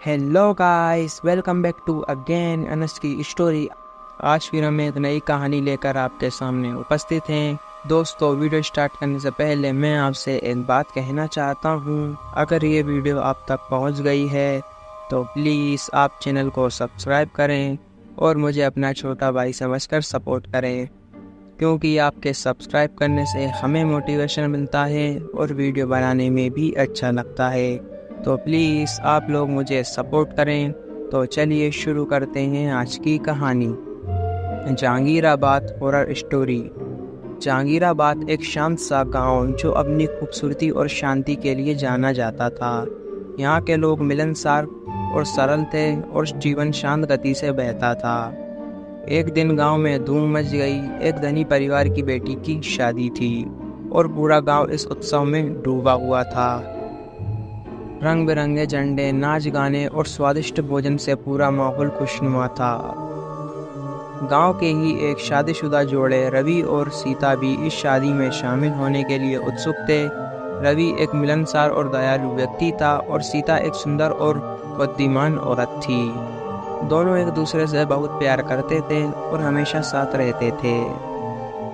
Hello guys, welcome back to again Anas की story. आज फिर हम एक नई कहानी लेकर आपके सामने उपस्थित हैं। दोस्तों, वीडियो स्टार्ट करने से पहले मैं आपसे एक बात कहना चाहता हूँ। अगर ये वीडियो आप तक पहुँच गई है तो प्लीज़ आप चैनल को सब्सक्राइब करें और मुझे अपना छोटा भाई समझकर सपोर्ट करें, क्योंकि आपके सब्सक्राइब करने से हमें मोटिवेशन मिलता है और वीडियो बनाने में भी अच्छा लगता है। तो प्लीज़ आप लोग मुझे सपोर्ट करें। तो चलिए शुरू करते हैं आज की कहानी। Jahangirabad horror story. जहांगीराबाद एक शांत सा गांव जो अपनी खूबसूरती और शांति के लिए जाना जाता था। यहाँ के लोग मिलनसार और सरल थे और जीवन शांत गति से बहता था। एक दिन गांव में धूम मच गई। एक धनी परिवार की बेटी की शादी थी और पूरा गांव इस उत्सव में डूबा हुआ था। रंग बिरंगे झंडे, नाच गाने और स्वादिष्ट भोजन से पूरा माहौल खुशनुमा था। गांव के ही एक शादीशुदा जोड़े रवि और सीता भी इस शादी में शामिल होने के लिए उत्सुक थे। रवि एक मिलनसार और दयालु व्यक्ति था और सीता एक सुंदर और बुद्धिमान औरत थी। दोनों एक दूसरे से बहुत प्यार करते थे और हमेशा साथ रहते थे।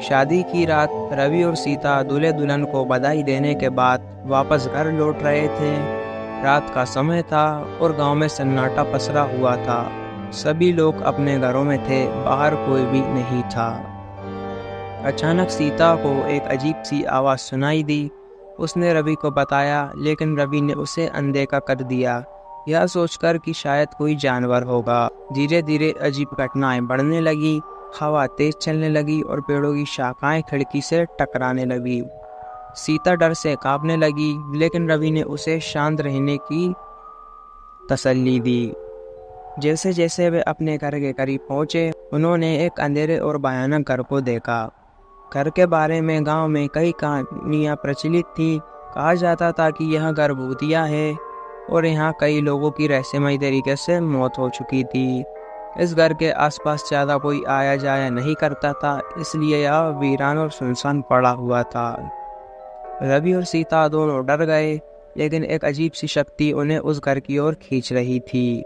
शादी की रात रवि और सीता दूल्हे दुल्हन को बधाई देने के बाद वापस घर लौट रहे थे। रात का समय था और गांव में सन्नाटा पसरा हुआ था। सभी लोग अपने घरों में थे, बाहर कोई भी नहीं था। अचानक सीता को एक अजीब सी आवाज़ सुनाई दी। उसने रवि को बताया, लेकिन रवि ने उसे अनदेखा कर दिया, यह सोचकर कि शायद कोई जानवर होगा। धीरे धीरे अजीब घटनाएं बढ़ने लगी। हवा तेज चलने लगी और पेड़ों की शाखाएं खिड़की से टकराने लगी। सीता डर से कांपने लगी, लेकिन रवि ने उसे शांत रहने की तसल्ली दी। जैसे जैसे वे अपने घर के करीब पहुंचे, उन्होंने एक अंधेरे और भयानक घर को देखा। घर के बारे में गांव में कई कहानियां प्रचलित थी। कहा जाता था कि यह घर भूतिया है और यहाँ कई लोगों की रहस्यमयी तरीके से मौत हो चुकी थी। इस घर के आसपास ज़्यादा कोई आया जाया नहीं करता था, इसलिए यह वीरान और सुनसान पड़ा हुआ था। रवि और सीता दोनों डर गए, लेकिन एक अजीब सी शक्ति उन्हें उस घर की ओर खींच रही थी।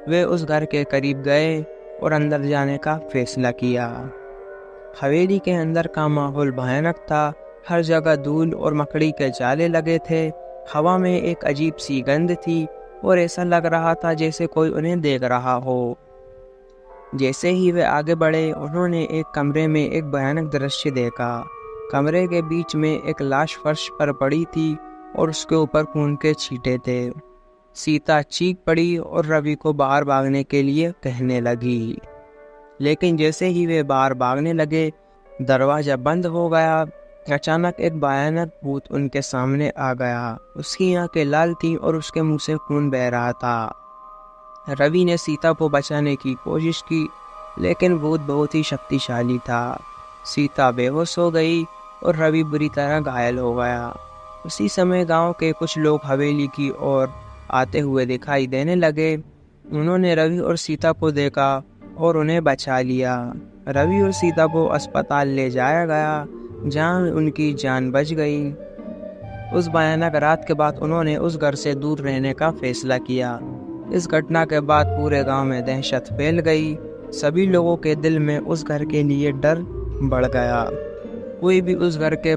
वे उस घर के करीब गए और अंदर जाने का फैसला किया। हवेली के अंदर का माहौल भयानक था। हर जगह धूल और मकड़ी के जाले लगे थे। हवा में एक अजीब सी गंध थी और ऐसा लग रहा था जैसे कोई उन्हें देख रहा हो। जैसे ही वे आगे बढ़े, उन्होंने एक कमरे में एक भयानक दृश्य देखा। कमरे के बीच में एक लाश फर्श पर पड़ी थी और उसके ऊपर खून के छींटे थे। सीता चीख पड़ी और रवि को बाहर भागने के लिए कहने लगी, लेकिन जैसे ही वे बाहर भागने लगे, दरवाजा बंद हो गया। अचानक एक भयानक भूत उनके सामने आ गया। उसकी आंखें लाल थीं और उसके मुंह से खून बह रहा था। रवि ने सीता को बचाने की कोशिश की, लेकिन भूत बहुत ही शक्तिशाली था। सीता बेहोश हो गई और रवि बुरी तरह घायल हो गया। उसी समय गांव के कुछ लोग हवेली की ओर आते हुए दिखाई देने लगे। उन्होंने रवि और सीता को देखा और उन्हें बचा लिया। रवि और सीता को अस्पताल ले जाया गया, जहां उनकी जान बच गई। उस भयानक रात के बाद उन्होंने उस घर से दूर रहने का फैसला किया। इस घटना के बाद पूरे गांव में दहशत फैल गई। सभी लोगों के दिल में उस घर के लिए डर बढ़ गया। कोई भी उस घर के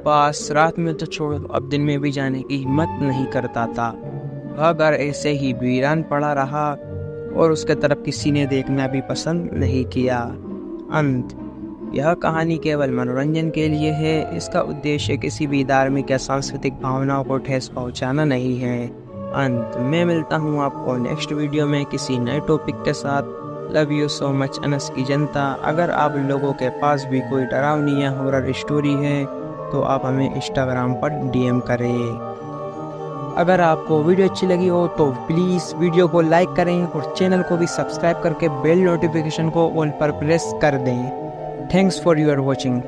पास रात में तो छोड़ो, अब दिन में भी जाने की हिम्मत नहीं करता था। वह घर ऐसे ही वीरान पड़ा रहा और उसके तरफ किसी ने देखना भी पसंद नहीं किया। अंत। यह कहानी केवल मनोरंजन के लिए है। इसका उद्देश्य किसी भी धार्मिक या सांस्कृतिक भावनाओं को ठेस पहुंचाना नहीं है। अंत। मैं मिलता हूं आपको नेक्स्ट वीडियो में किसी नए टॉपिक के साथ। Love you so much Anas की जनता। अगर आप लोगों के पास भी कोई डरावनी या हॉरर स्टोरी है तो आप हमें इंस्टाग्राम पर डीएम करें। अगर आपको वीडियो अच्छी लगी हो तो प्लीज़ वीडियो को लाइक करें और चैनल को भी सब्सक्राइब करके बेल नोटिफिकेशन को ऑल पर प्रेस कर दें। Thanks for your watching.